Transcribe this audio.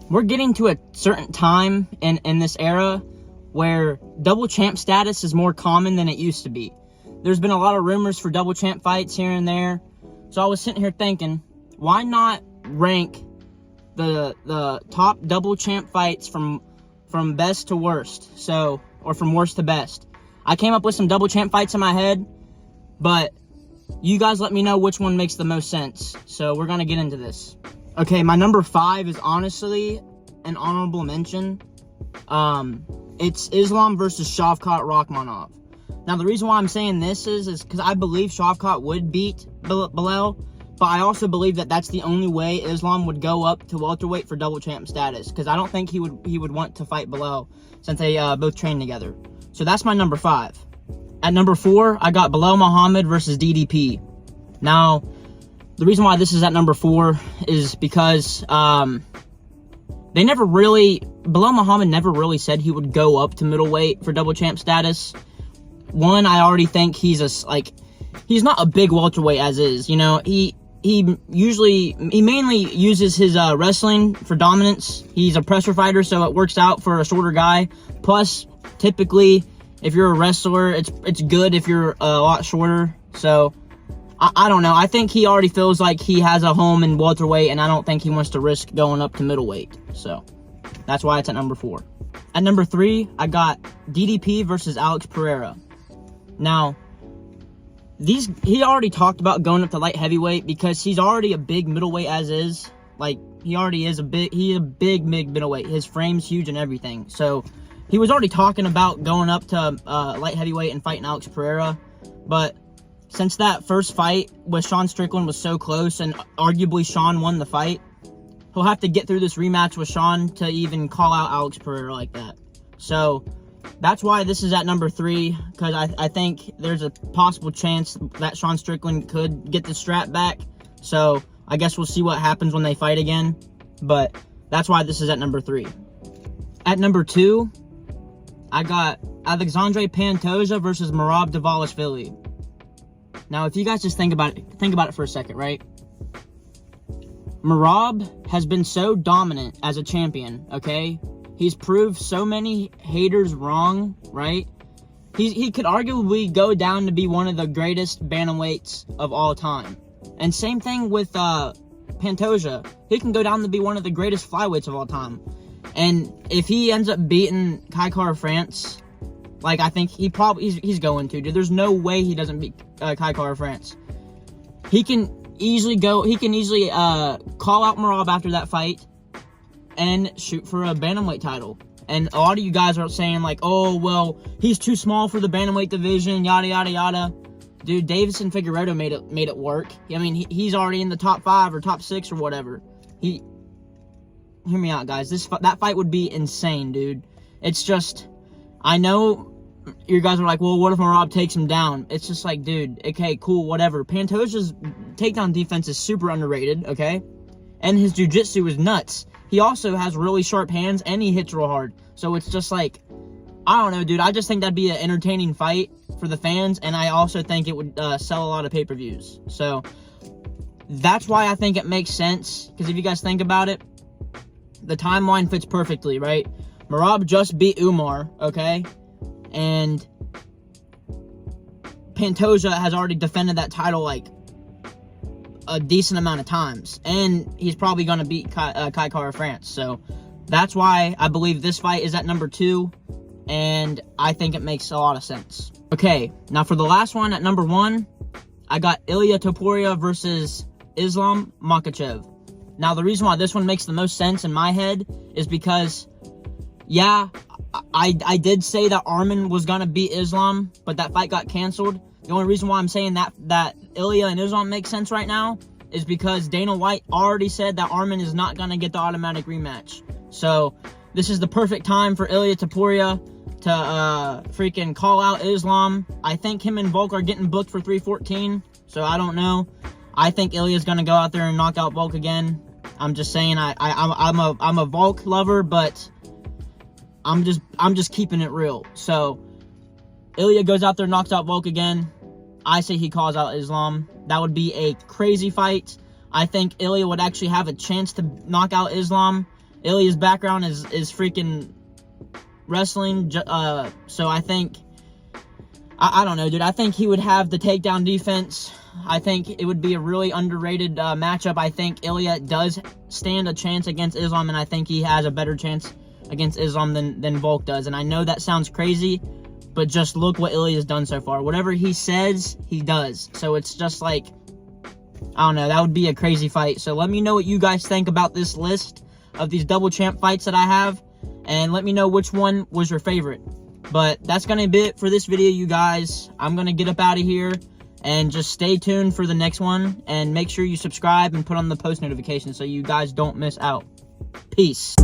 we're getting to a certain time in this era where double champ status is more common than it used to be. There's been a lot of rumors for double champ fights here and there. So I was sitting here thinking, why not rank the top double champ fights from best to worst? So, or from worst to best. I came up with some double champ fights in my head, but you guys let me know which one makes the most sense. So we're going to get into this. Okay, my number 5 is honestly an honorable mention. It's Islam versus Shavkat Rakhmonov. Now, the reason why I'm saying this is because I believe Shavkat would beat Belal, but I also believe that that's the only way Islam would go up to welterweight for double champ status, because I don't think he would want to fight Belal since they both train together. So that's my number 5. At number 4, I got Belal Muhammad versus DDP. Now, the reason why this is at number 4 is because Belal Muhammad never really said he would go up to middleweight for double champ status. One, I already think he's not a big welterweight as is. You know, he mainly uses his wrestling for dominance. He's a pressure fighter, so it works out for a shorter guy. Plus, typically, if you're a wrestler, it's good if you're a lot shorter. So, I don't know. I think he already feels like he has a home in welterweight, and I don't think he wants to risk going up to middleweight. So, that's why it's at number 4. At number 3, I got DDP versus Alex Pereira. Now, he already talked about going up to light heavyweight because he's already a big middleweight as is. Like, he's a big middleweight. His frame's huge and everything. So, he was already talking about going up to light heavyweight and fighting Alex Pereira. But since that first fight with Sean Strickland was so close and arguably Sean won the fight, he'll have to get through this rematch with Sean to even call out Alex Pereira like that. So that's why this is at number 3, because I think there's a possible chance that Sean Strickland could get the strap back. So I guess we'll see what happens when they fight again. But that's why this is at number 3. At number 2, I got Alexandre Pantoja versus Merab Dvalishvili. Now, if you guys just think about it for a second, right? Merab has been so dominant as a champion, okay? He's proved so many haters wrong, right? He could arguably go down to be one of the greatest bantamweights of all time. And same thing with Pantoja. He can go down to be one of the greatest flyweights of all time. And if he ends up beating Kai Kara-France, like, I think he's going to, dude. There's no way he doesn't beat Kai Kara-France. He can easily call out Merab after that fight and shoot for a bantamweight title. And a lot of you guys are saying, like, oh, well, he's too small for the bantamweight division, yada, yada, yada. Dude, Davison Figueiredo made it work. I mean, he's already in the top 5 or top 6 or whatever. Hear me out, guys. That fight would be insane, dude. It's just, I know you guys are like, well, what if Merab takes him down? It's just like, dude, okay, cool, whatever. Pantoja's takedown defense is super underrated, okay? And his jiu-jitsu is nuts. He also has really sharp hands, and he hits real hard. So it's just like, I don't know, dude. I just think that'd be an entertaining fight for the fans, and I also think it would sell a lot of pay-per-views. So that's why I think it makes sense, because if you guys think about it, the timeline fits perfectly, right? Merab just beat Umar, okay? And Pantoja has already defended that title, like, a decent amount of times. And he's probably going to beat Kai Kara-France. So that's why I believe this fight is at number 2. And I think it makes a lot of sense. Okay, now for the last one, at number 1, I got Ilia Topuria versus Islam Makhachev. Now, the reason why this one makes the most sense in my head is because, yeah, I did say that Arman was going to beat Islam, but that fight got canceled. The only reason why I'm saying that Ilia and Islam make sense right now is because Dana White already said that Arman is not going to get the automatic rematch. So, this is the perfect time for Ilia Topuria to freaking call out Islam. I think him and Volk are getting booked for 314, so I don't know. I think Ilya's going to go out there and knock out Volk again. I'm just saying, I'm a Volk lover, but I'm just keeping it real. So, Ilya goes out there, knocks out Volk again. I say he calls out Islam. That would be a crazy fight. I think Ilya would actually have a chance to knock out Islam Ilya's background is freaking wrestling. So I think, I don't know, dude. I think he would have the takedown defense. I think it would be a really underrated matchup. I think Ilya does stand a chance against Islam, and I think he has a better chance against Islam than Volk does. And I know that sounds crazy, but just look what Ilya's done so far. Whatever he says, he does. So it's just like, I don't know, that would be a crazy fight. So let me know what you guys think about this list of these double champ fights that I have, and let me know which one was your favorite. But that's going to be it for this video, you guys. I'm going to get up out of here, and just stay tuned for the next one, and make sure you subscribe and put on the post notifications so you guys don't miss out. Peace.